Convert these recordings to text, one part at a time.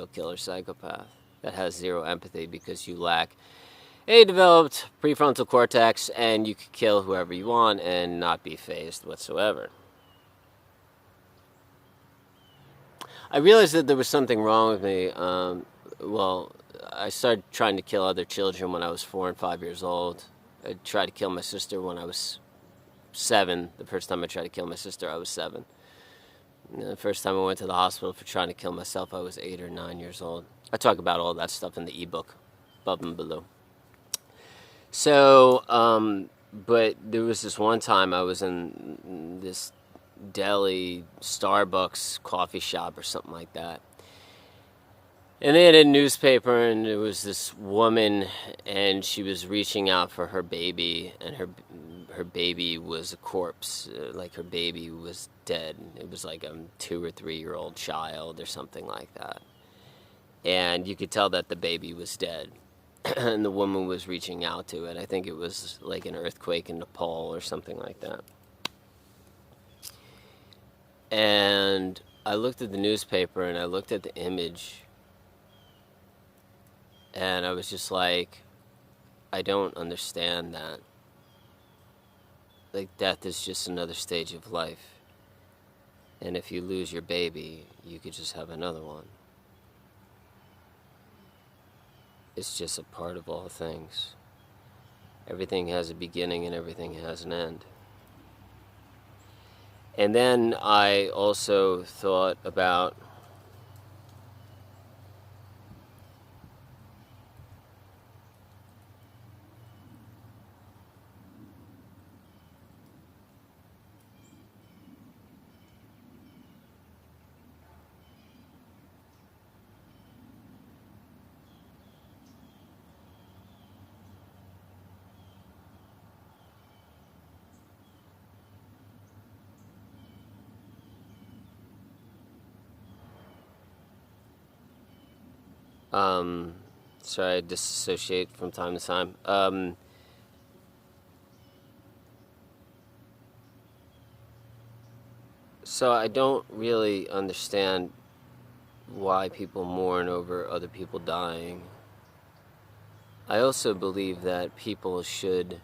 serial killer psychopath that has zero empathy because you lack a developed prefrontal cortex and you could kill whoever you want and not be fazed whatsoever. I realized that there was something wrong with me. I started trying to kill other children when I was 4 and 5 years old. I tried to kill my sister when I was 7. The first time I tried to kill my sister, I was 7. And the first time I went to the hospital for trying to kill myself, I was 8 or 9 years old. I talk about all that stuff in the ebook, above and below. So, but there was this one time I was in this deli, Starbucks coffee shop or something like that. And they had a newspaper, and there was this woman, and she was reaching out for her baby, and her baby was a corpse, like her baby was dead. It was like a 2 or 3 year old child or something like that. And you could tell that the baby was dead. And the woman was reaching out to it. I think it was like an earthquake in Nepal or something like that. And I looked at the newspaper and I looked at the image. And I was just like, I don't understand that. Like, death is just another stage of life. And if you lose your baby, you could just have another one. It's just a part of all things. Everything has a beginning and everything has an end. And then I also thought about sorry, I disassociate from time to time. So I don't really understand why people mourn over other people dying. I also believe that people should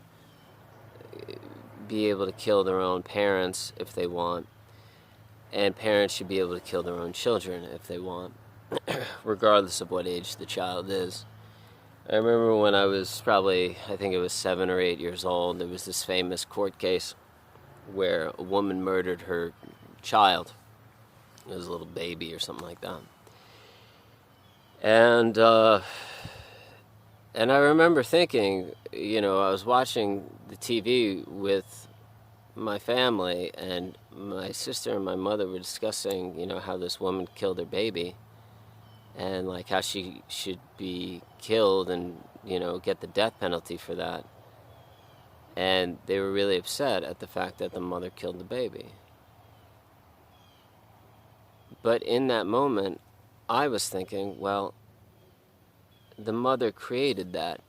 be able to kill their own parents if they want, and parents should be able to kill their own children if they want, regardless of what age the child is. I remember when I was probably, I think it was 7 or 8 years old, there was this famous court case where a woman murdered her child. It was a little baby or something like that. And I remember thinking, I was watching the TV with my family, and my sister and my mother were discussing, how this woman killed her baby, and like how she should be killed and, get the death penalty for that. And they were really upset at the fact that the mother killed the baby. But in that moment, I was thinking, well, the mother created that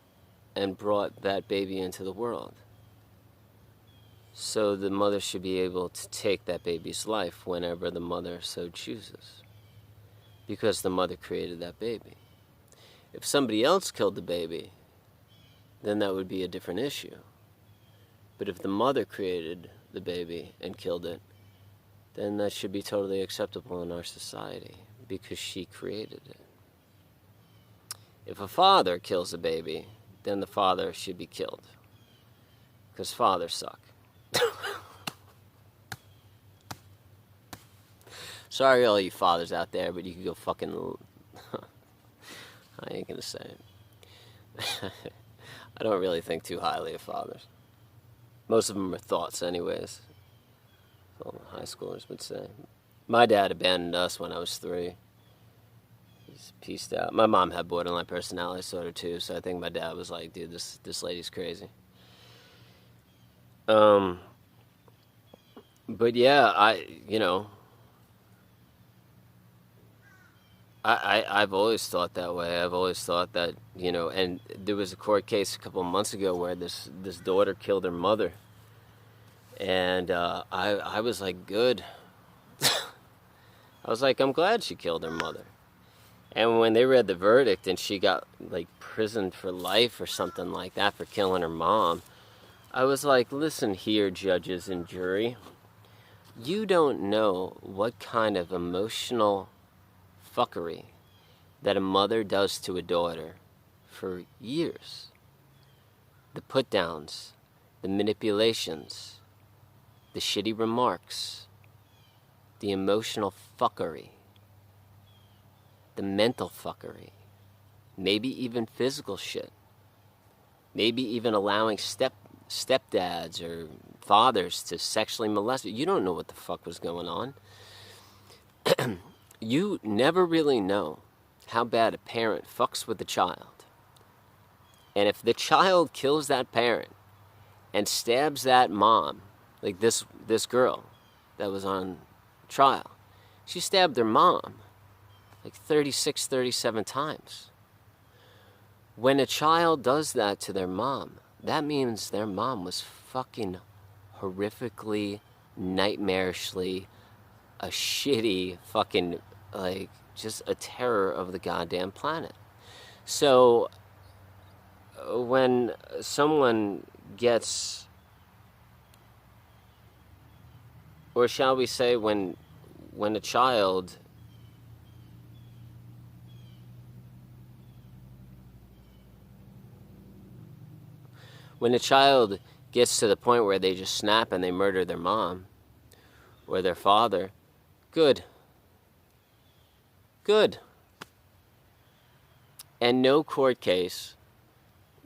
and brought that baby into the world. So the mother should be able to take that baby's life whenever the mother so chooses, because the mother created that baby. If somebody else killed the baby, then that would be a different issue. But if the mother created the baby and killed it, then that should be totally acceptable in our society, because she created it. If a father kills a baby, then the father should be killed, because fathers suck. Sorry all you fathers out there, but you can go fucking... I ain't gonna say it. I don't really think too highly of fathers. Most of them are thoughts anyways. All high schoolers would say. My dad abandoned us when I was 3. He's pieced out. My mom had borderline personality disorder too, so I think my dad was like, dude, this lady's crazy. But yeah, I've always thought that way. I've always thought that, and there was a court case a couple of months ago where this daughter killed her mother. And I was like, good. I was like, I'm glad she killed her mother. And when they read the verdict and she got, like, prisoned for life or something like that for killing her mom, I was like, listen here, judges and jury. You don't know what kind of emotional fuckery that a mother does to a daughter for years. The put-downs, the manipulations, the shitty remarks, the emotional fuckery, the mental fuckery, maybe even physical shit, maybe even allowing stepdads or fathers to sexually molest you. You don't know what the fuck was going on. You never really know how bad a parent fucks with a child. And if the child kills that parent and stabs that mom, like this girl that was on trial, she stabbed her mom like 36, 37 times. When a child does that to their mom, that means their mom was fucking horrifically, nightmarishly, a shitty fucking, like, just a terror of the goddamn planet. So when someone gets, or shall we say when a child gets to the point where they just snap and they murder their mom or their father, good. And no court case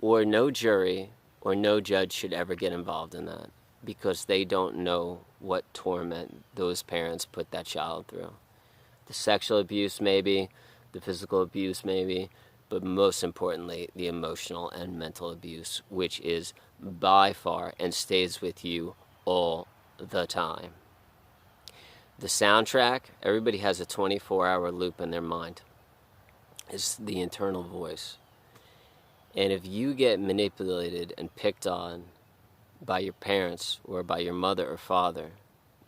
or no jury or no judge should ever get involved in that, because they don't know what torment those parents put that child through. The sexual abuse maybe, the physical abuse maybe, but most importantly, the emotional and mental abuse, which is by far and stays with you all the time. The soundtrack, everybody has a 24-hour loop in their mind. It's the internal voice. And if you get manipulated and picked on by your parents or by your mother or father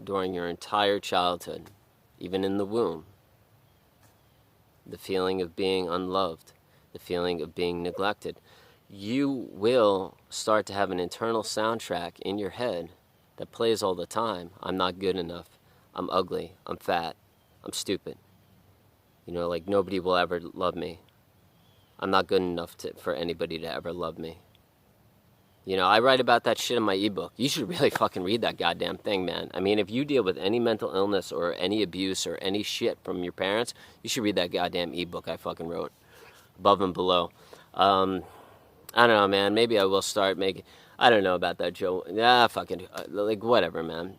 during your entire childhood, even in the womb, the feeling of being unloved, the feeling of being neglected, you will start to have an internal soundtrack in your head that plays all the time. I'm not good enough. I'm ugly. I'm fat. I'm stupid. You know, like, nobody will ever love me. I'm not good enough for anybody to ever love me. You know, I write about that shit in my ebook. You should really fucking read that goddamn thing, man. I mean, if you deal with any mental illness or any abuse or any shit from your parents, you should read that goddamn ebook I fucking wrote, Above and Below. I don't know, man. Maybe I will start making... I don't know about that, Joe. Yeah, fucking... like, whatever, man.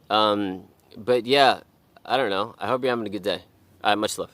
But, yeah, I don't know. I hope you're having a good day. All right, much love.